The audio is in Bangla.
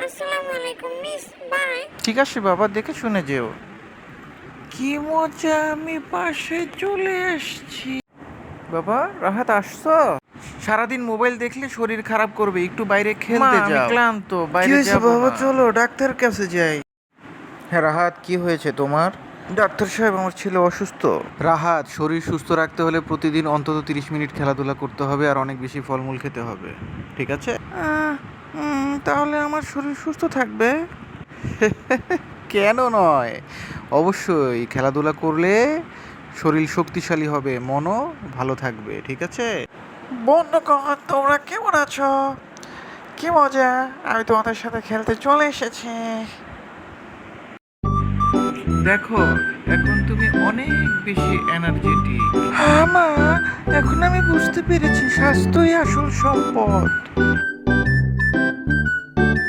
আসসালামু আলাইকুম মিস, বাই। ঠিক আছে বাবা, দেখে শুনে যেও। কি মজা, আমি পাশে চলে এসেছি। বাবা, রাহাত আসছো? সারাদিন মোবাইল দেখলে শরীর খারাপ করবে, একটু বাইরে খেলতে যাও। আমি ক্লান্ত, বাইরে যাব বাবা, চলো ডাক্তার কাছে যাই। হ্যাঁ রাহাত, কি হয়েছে তোমার? ডাক্তার সাহেব, আমার ছেলে অসুস্থ। রাহাত, শরীর সুস্থ রাখতে হলে প্রতিদিন অন্তত 30 মিনিট খেলাধুলা করতে হবে আর অনেক বেশি ফলমূল খেতে হবে, ঠিক আছে? তাহলে আমার শরীর সুস্থ থাকবে? কেন নয়, অবশ্যই খেলাধুলা করলে শরীর শক্তিশালী হবে, মনও ভালো থাকবে, ঠিক আছে? বন্ধুগণ, তোমরা কেমন আছো? কি মজা, আমি তোমাদের সাথে খেলতে চলে এসেছি। দেখো, এখন তুমি অনেক বেশি এনার্জেটিক। হ্যাঁ মা, এখন আমি বুঝতে পেরেছি স্বাস্থ্যই আসল সম্পদ।